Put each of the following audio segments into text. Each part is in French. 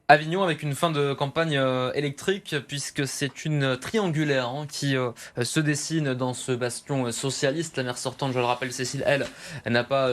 Avignon avec une fin de campagne électrique puisque c'est une triangulaire qui se dessine dans ce bastion socialiste. La maire sortante, je le rappelle, Cécile, elle n'a pas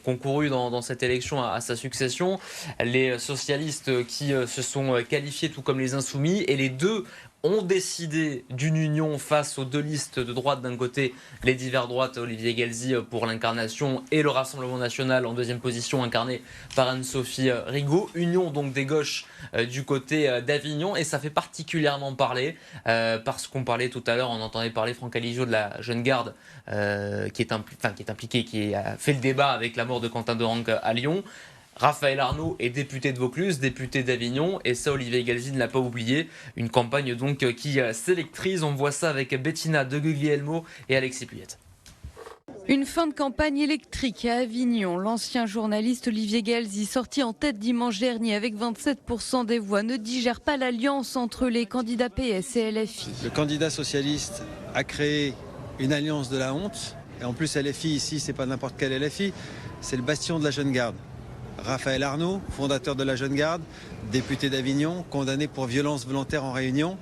concouru dans cette élection à sa succession. Les socialistes qui se sont qualifiés tout comme les insoumis et les deux ont décidé d'une union face aux deux listes de droite d'un côté, les divers droites, Olivier Gelzi pour l'incarnation et le Rassemblement national en deuxième position incarné par Anne-Sophie Rigaud. Union donc des gauches du côté d'Avignon et ça fait particulièrement parler parce qu'on parlait tout à l'heure, on entendait parler Franck Aligiot de la jeune garde qui est impliquée, qui a fait le débat avec la mort de Quentin Dorenc à Lyon. Raphaël Arnaud est député de Vaucluse, député d'Avignon, et ça Olivier Galzi ne l'a pas oublié. Une campagne donc qui s'électrise, on voit ça avec Bettina de Guglielmo et Alexis Puyette. Une fin de campagne électrique à Avignon. L'ancien journaliste Olivier Galzi, sorti en tête dimanche dernier avec 27% des voix, ne digère pas l'alliance entre les candidats PS et LFI. Le candidat socialiste a créé une alliance de la honte. Et en plus, LFI ici, c'est pas n'importe quel LFI, c'est le bastion de la jeune garde. Raphaël Arnaud, fondateur de la Jeune Garde, député d'Avignon, condamné pour violence volontaire en réunion.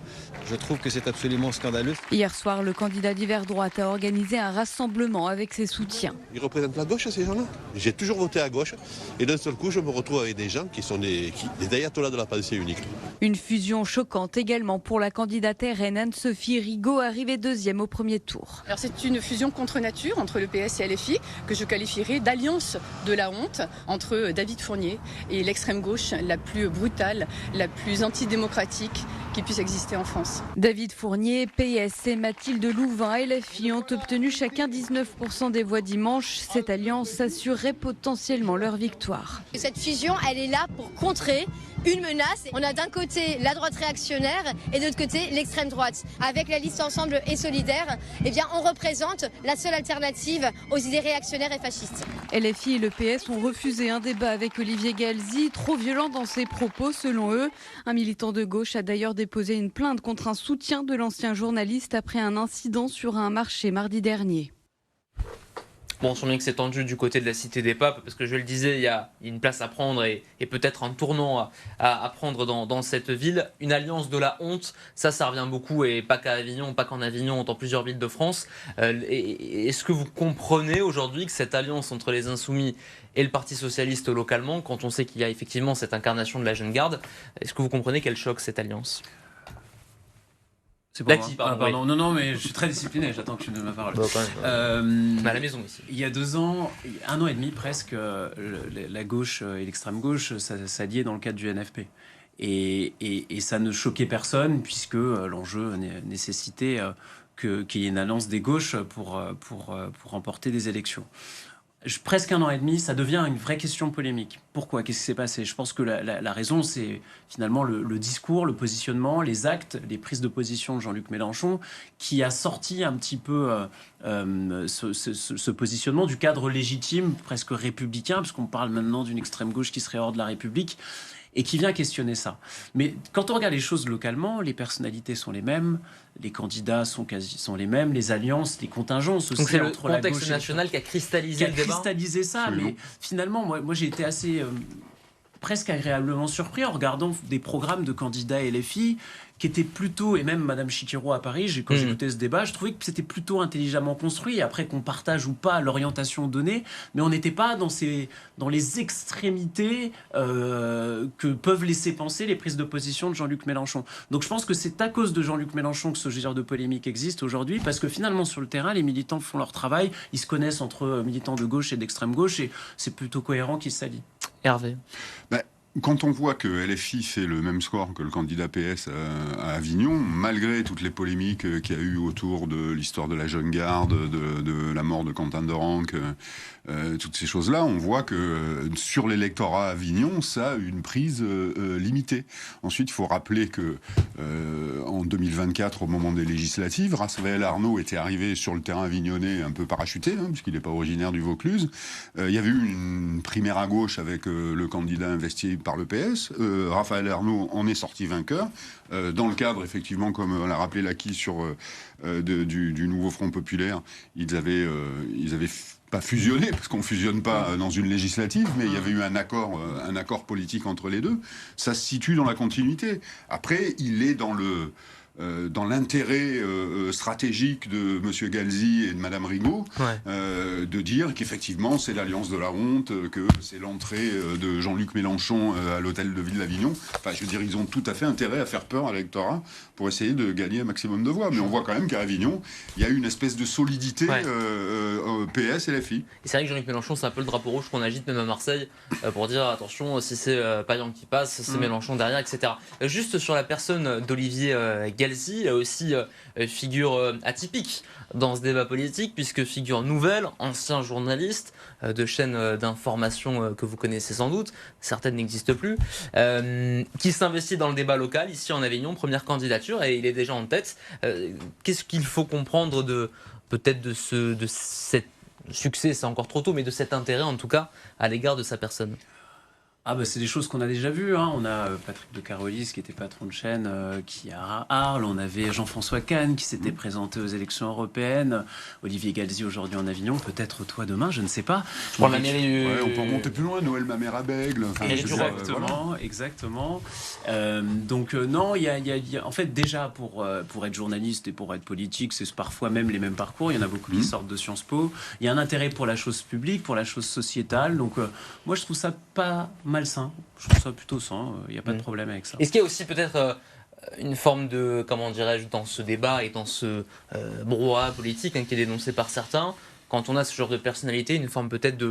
Je trouve que c'est absolument scandaleux. Hier soir, le candidat d'hiver droite a organisé un rassemblement avec ses soutiens. Ils représentent la gauche, ces gens-là. J'ai toujours voté à gauche et d'un seul coup, je me retrouve avec des gens qui sont des ayatollahs de la pensée unique. Une fusion choquante également pour la candidate RN Anne-Sophie Rigaud, arrivée deuxième au premier tour. Alors c'est une fusion contre nature entre le PS et LFI que je qualifierais d'alliance de la honte entre David Fournier et l'extrême gauche la plus brutale, la plus antidémocratique qui puisse exister en France. David Fournier, PS et Mathilde Louvain, LFI ont obtenu chacun 19% des voix dimanche. Cette alliance assurerait potentiellement leur victoire. Cette fusion, elle est là pour contrer une menace. On a d'un côté la droite réactionnaire et de l'autre côté l'extrême droite. Avec la liste Ensemble et Solidaire, eh bien, on représente la seule alternative aux idées réactionnaires et fascistes. LFI et le PS ont refusé un débat avec Olivier Galzi, trop violent dans ses propos selon eux. Un militant de gauche a d'ailleurs déposé une plainte contre un soutien de l'ancien journaliste après un incident sur un marché mardi dernier. Bon, on sent bien que c'est tendu du côté de la Cité des Papes, parce que je le disais, il y a une place à prendre et peut-être un tournant à prendre dans cette ville. Une alliance de la honte, ça revient beaucoup, et pas qu'à Avignon, pas qu'en Avignon, dans plusieurs villes de France. Est-ce que vous comprenez aujourd'hui que cette alliance entre les Insoumis et le Parti Socialiste localement, quand on sait qu'il y a effectivement cette incarnation de la jeune garde, est-ce que vous comprenez qu'elle choque cette alliance ? C'est pour Lati, moi. pardon. Non, mais je suis très discipliné, j'attends que tu donnes ma parole. Bon, à la maison ici. Il y a 2 ans, 1 an et demi presque, la gauche et l'extrême gauche s'alliaient dans le cadre du NFP. Et ça ne choquait personne puisque l'enjeu nécessitait qu'il y ait une alliance des gauches pour remporter des élections. Presque 1 an et demi, ça devient une vraie question polémique. Pourquoi ? Qu'est-ce qui s'est passé ? Je pense que la raison, c'est finalement le discours, le positionnement, les actes, les prises de position de Jean-Luc Mélenchon, qui a sorti un petit peu ce positionnement du cadre légitime, presque républicain, parce qu'on parle maintenant d'une extrême gauche qui serait hors de la République, et qui vient questionner ça. Mais quand on regarde les choses localement, les personnalités sont les mêmes, les candidats sont les mêmes, les alliances, les contingences aussi. Donc c'est entre le la contexte gauche national qui a cristallisé le débat. Cristallisé ça, mais finalement, moi j'ai été assez presque agréablement surpris en regardant des programmes de candidats LFI qui étaient plutôt, et même Madame Chiquero à Paris, quand j'écoutais ce débat, je trouvais que c'était plutôt intelligemment construit. Après qu'on partage ou pas l'orientation donnée, mais on n'était pas dans les extrémités que peuvent laisser penser les prises de position de Jean-Luc Mélenchon. Donc je pense que c'est à cause de Jean-Luc Mélenchon que ce genre de polémique existe aujourd'hui, parce que finalement sur le terrain, les militants font leur travail, ils se connaissent entre militants de gauche et d'extrême gauche, et c'est plutôt cohérent qu'ils s'allient. Hervé. Quand on voit que LFI fait le même score que le candidat PS à Avignon, malgré toutes les polémiques qu'il y a eu autour de l'histoire de la jeune garde, de la mort de Quentin Dorenc, toutes ces choses-là, on voit que sur l'électorat à Avignon, ça a une prise limitée. Ensuite, il faut rappeler que en 2024, au moment des législatives, Raphaël Arnaud était arrivé sur le terrain avignonnais un peu parachuté, puisqu'il n'est pas originaire du Vaucluse. Il y avait eu une primaire à gauche avec le candidat investi par le PS. Raphaël Arnaud en est sorti vainqueur. Dans le cadre, effectivement, comme l'a rappelé Laki du nouveau Front Populaire, ils avaient pas fusionné, parce qu'on fusionne pas dans une législative, mais il y avait eu un accord politique entre les deux. Ça se situe dans la continuité. Après, il est dans l'intérêt stratégique de M. Galzi et de Mme Rigaud, de dire qu'effectivement c'est l'alliance de la honte, que c'est l'entrée de Jean-Luc Mélenchon à l'hôtel de ville d'Avignon. Enfin, je veux dire, ils ont tout à fait intérêt à faire peur à l'électorat pour essayer de gagner un maximum de voix. Mais on voit quand même qu'à Avignon, il y a une espèce de solidité PS et LFI. Et c'est vrai que Jean-Luc Mélenchon, c'est un peu le drapeau rouge qu'on agite même à Marseille pour dire attention, si c'est Payan qui passe, c'est Mélenchon derrière, etc. Juste sur la personne d'Olivier Galzi, il y a aussi figure atypique dans ce débat politique, puisque figure nouvelle, ancien journaliste de chaînes d'information que vous connaissez sans doute, certaines n'existent plus, qui s'investit dans le débat local, ici en Avignon, première candidature, et il est déjà en tête. Qu'est-ce qu'il faut comprendre peut-être de cet succès, c'est encore trop tôt, mais de cet intérêt en tout cas à l'égard de sa personne? C'est des choses qu'on a déjà vues. On a Patrick de Carolis qui était patron de chaîne qui est à Arles. On avait Jean-François Kahn qui s'était présenté aux élections européennes. Olivier Galzi aujourd'hui en Avignon. Peut-être toi demain, je ne sais pas. On peut remonter plus loin. Noël Mamère à Bègle. Exactement. Donc non, il y a en fait déjà pour être journaliste et pour être politique, c'est parfois même les mêmes parcours. Il y en a beaucoup qui sortent de Sciences Po. Il y a un intérêt pour la chose publique, pour la chose sociétale. Donc moi je trouve ça pas malsain, je trouve ça plutôt sain, il n'y a pas de problème avec ça. Est-ce qu'il y a aussi peut-être une forme de, comment dirais-je, dans ce débat et dans ce brouhaha politique qui est dénoncé par certains, quand on a ce genre de personnalité, une forme peut-être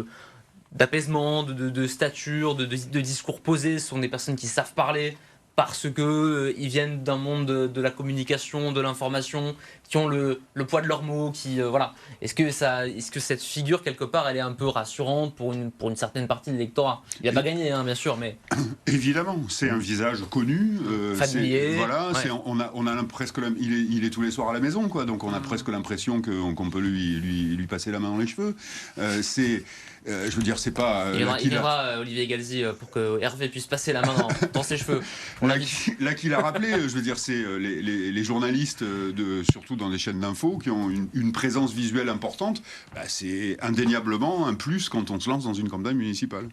d'apaisement, de stature, de discours posés, ce sont des personnes qui savent parler, parce que ils viennent d'un monde de la communication, de l'information, qui ont le poids de leurs mots, voilà. Est-ce que cette figure quelque part, elle est un peu rassurante pour une certaine partie de l'électorat? Il n'a pas gagné, bien sûr, mais évidemment, c'est un visage connu, familier. On a presque, il est tous les soirs à la maison, quoi. Donc on a presque l'impression qu'on peut lui passer la main dans les cheveux. Je veux dire, c'est pas. Il viendra Olivier Galzi pour que Hervé puisse passer la main dans ses cheveux. Là qu'il a rappelé, je veux dire, c'est les journalistes, surtout dans des chaînes d'infos, qui ont une présence visuelle importante. C'est indéniablement un plus quand on se lance dans une campagne municipale.